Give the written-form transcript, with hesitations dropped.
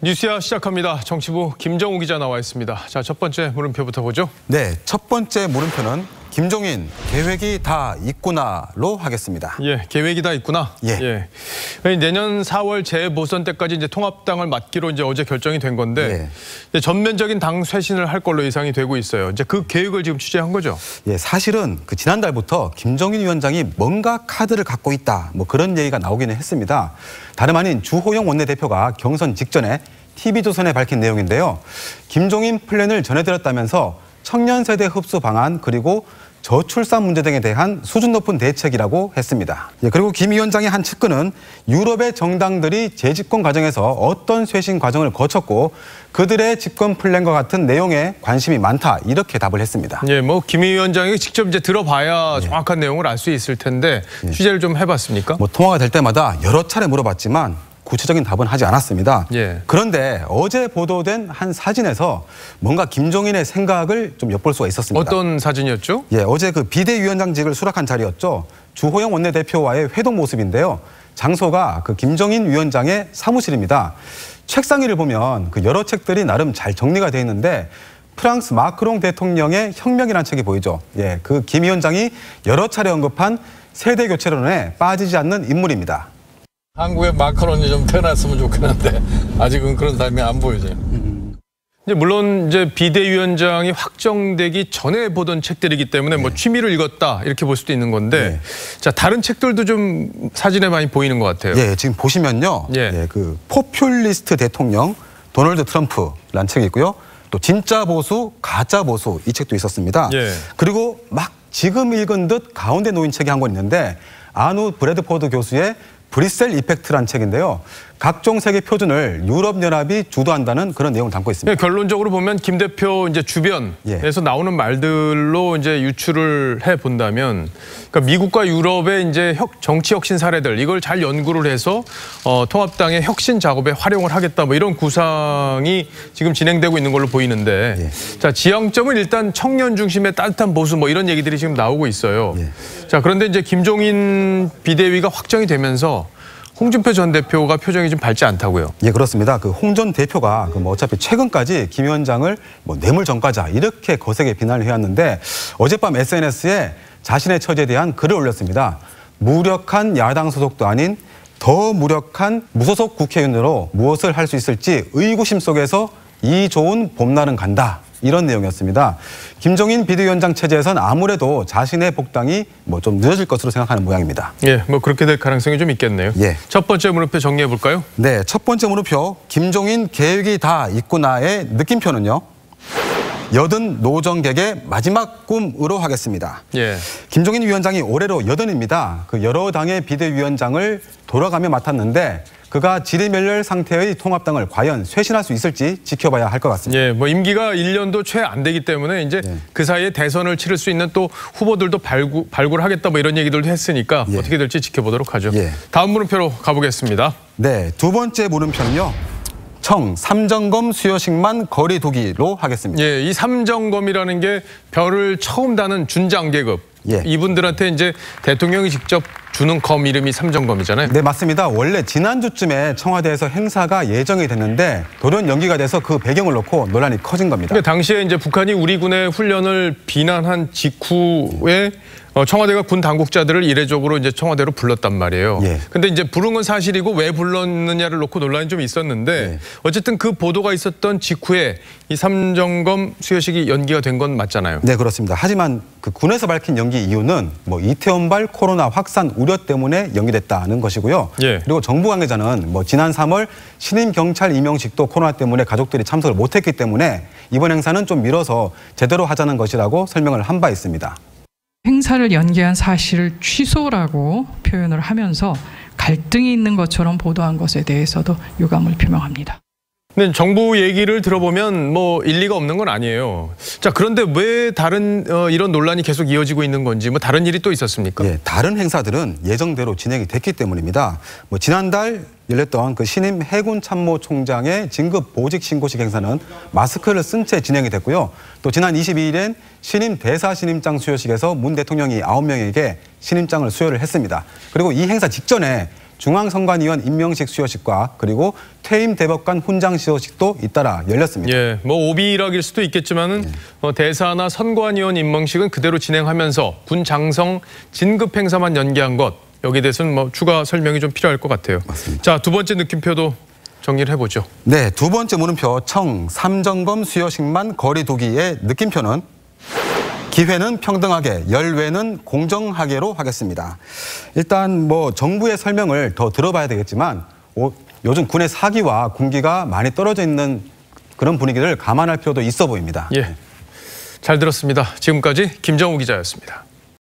뉴스야 시작합니다. 정치부 김정우 기자 나와 있습니다. 자, 첫 번째 물음표부터 보죠. 네, 첫 번째 물음표는 김종인 계획이 다 있구나로 하겠습니다. 예, 계획이 다 있구나. 예. 내년 4월 재보선 때까지 이제 통합당을 맡기로 이제 어제 결정이 된 건데 이제 전면적인 당 쇄신을 할 걸로 예상이 되고 있어요. 이제 그 계획을 지금 취재한 거죠. 예, 사실은 그 지난달부터 김종인 위원장이 뭔가 카드를 갖고 있다, 뭐 그런 얘기가 나오기는 했습니다. 다름 아닌 주호영 원내대표가 경선 직전에 TV조선에 밝힌 내용인데요. 김종인 플랜을 전해드렸다면서 청년 세대 흡수 방안 그리고 저출산 문제 등에 대한 수준 높은 대책이라고 했습니다. 예, 그리고 김 위원장의 한 측근은 유럽의 정당들이 재집권 과정에서 어떤 쇄신 과정을 거쳤고 그들의 집권 플랜과 같은 내용에 관심이 많다, 이렇게 답을 했습니다. 예, 뭐 김 위원장이 직접 이제 들어봐야 정확한 내용을 알 수 있을 텐데 취재를 좀 해봤습니까? 뭐 통화가 될 때마다 여러 차례 물어봤지만 구체적인 답은 하지 않았습니다. 그런데 어제 보도된 한 사진에서 뭔가 김종인의 생각을 좀 엿볼 수가 있었습니다. 어떤 사진이었죠? 예, 어제 그 비대위원장직을 수락한 자리였죠. 주호영 원내대표와의 회동 모습인데요. 장소가 그 김종인 위원장의 사무실입니다. 책상 위를 보면 그 여러 책들이 나름 잘 정리가 되어 있는데 프랑스 마크롱 대통령의 혁명이라는 책이 보이죠. 예, 그 김 위원장이 여러 차례 언급한 세대 교체론에 빠지지 않는 인물입니다. 한국에 마크론이 좀 태어났으면 좋겠는데 아직은 그런 사람이 안 보여져요. 이제 물론 이제 비대위원장이 확정되기 전에 보던 책들이기 때문에 뭐 취미로 읽었다 이렇게 볼 수도 있는 건데 자, 다른 책들도 좀 사진에 많이 보이는 것 같아요. 예, 지금 보시면요. 그 포퓰리스트 대통령 도널드 트럼프라는 책이 있고요. 또 진짜 보수, 가짜 보수, 이 책도 있었습니다. 그리고 막 지금 읽은 듯 가운데 놓인 책이 한 권 있는데 아누 브래드포드 교수의 브뤼셀 이펙트란 책인데요. 각종 세계 표준을 유럽연합이 주도한다는 그런 내용을 담고 있습니다. 결론적으로 보면 김 대표 이제 주변에서 나오는 말들로 이제 유추를 해 본다면, 그러니까 미국과 유럽의 이제 정치 혁신 사례들 이걸 잘 연구를 해서 통합당의 혁신 작업에 활용을 하겠다, 뭐 이런 구상이 지금 진행되고 있는 걸로 보이는데, 자, 지향점은 일단 청년 중심의 따뜻한 보수 뭐 이런 얘기들이 지금 나오고 있어요. 자, 그런데 이제 김종인 비대위가 확정이 되면서 홍준표 전 대표가 표정이 좀 밝지 않다고요? 예, 그렇습니다. 그 홍 전 대표가 뭐 어차피 최근까지 김 위원장을 뭐 뇌물 전과자 이렇게 거세게 비난을 해왔는데 어젯밤 SNS에 자신의 처지에 대한 글을 올렸습니다. 무력한 야당 소속도 아닌 더 무력한 무소속 국회의원으로 무엇을 할 수 있을지 의구심 속에서 이 좋은 봄날은 간다, 이런 내용이었습니다. 김종인 비대위원장 체제에선 아무래도 자신의 복당이 뭐 좀 늦어질 것으로 생각하는 모양입니다. 예, 뭐 그렇게 될 가능성이 좀 있겠네요. 첫 번째 물음표 정리해 볼까요? 네, 첫 번째 물음표 김종인 계획이 다 있구나의 느낌표는요. 여든 노정객의 마지막 꿈으로 하겠습니다. 김종인 위원장이 올해로 80입니다. 그 여러 당의 비대위원장을 돌아가며 맡았는데 그가 지리멸렬 상태의 통합당을 과연 쇄신할 수 있을지 지켜봐야 할 것 같습니다. 예, 뭐 임기가 1년도 채 안 되기 때문에 이제 그 사이에 대선을 치를 수 있는 또 후보들도 발굴하겠다 뭐 이런 얘기들도 했으니까 어떻게 될지 지켜보도록 하죠. 다음 물음표로 가보겠습니다. 네, 두 번째 물음표는요. 청 3점검 수여식만 거리 두기로 하겠습니다. 예, 이 3점검이라는 게 별을 처음 다는 준장 계급. 이분들한테 이제 대통령이 직접 주는 검 이름이 3점검이잖아요. 네, 맞습니다. 원래 지난주쯤에 청와대에서 행사가 예정이 됐는데 돌연 연기가 돼서 그 배경을 놓고 논란이 커진 겁니다. 그러니까 당시에 이제 북한이 우리 군의 훈련을 비난한 직후에 청와대가 군 당국자들을 이례적으로 이제 청와대로 불렀단 말이에요. 근데 이제 부른 건 사실이고 왜 불렀느냐를 놓고 논란이 좀 있었는데 어쨌든 그 보도가 있었던 직후에 이 3점검 수여식이 연기가 된 건 맞잖아요. 네, 그렇습니다. 하지만 그 군에서 밝힌 연기 이유는 뭐 이태원발 코로나 확산 우려 때문에 연기됐다는 것이고요. 그리고 정부 관계자는 뭐 지난 3월 신임 경찰 임명식도 코로나 때문에 가족들이 참석을 못했기 때문에 이번 행사는 좀 미뤄서 제대로 하자는 것이라고 설명을 한 바 있습니다. 행사를 연기한 사실을 취소라고 표현을 하면서 갈등이 있는 것처럼 보도한 것에 대해서도 유감을 표명합니다. 근데 정부 얘기를 들어보면 뭐 일리가 없는 건 아니에요. 자, 그런데 왜 다른 이런 논란이 계속 이어지고 있는 건지, 뭐 다른 일이 또 있었습니까? 다른 행사들은 예정대로 진행이 됐기 때문입니다. 뭐 지난달 열렸던 그 신임 해군 참모총장의 진급 보직 신고식 행사는 마스크를 쓴 채 진행이 됐고요. 또 지난 22일엔 신임 대사 신임장 수여식에서 문 대통령이 9명에게 신임장을 수여를 했습니다. 그리고 이 행사 직전에 중앙선관위원 임명식 수여식과 그리고 퇴임 대법관 훈장 수여식도 잇따라 열렸습니다. 예, 뭐 오비락일 수도 있겠지만은 대사나 선관위원 임명식은 그대로 진행하면서 군 장성 진급 행사만 연기한 것, 여기에 대해서는 뭐 추가 설명이 좀 필요할 것 같아요. 맞습니다. 자, 두 번째 느낌표도 정리를 해보죠. 네, 두 번째 물음표 청 삼점검 수여식만 거리 두기의 느낌표는 기회는 평등하게, 열외는 공정하게로 하겠습니다. 일단 뭐 정부의 설명을 더 들어봐야 되겠지만 요즘 군의 사기와 군기가 많이 떨어져 있는 그런 분위기를 감안할 필요도 있어 보입니다. 예, 잘 들었습니다. 지금까지 김정우 기자였습니다.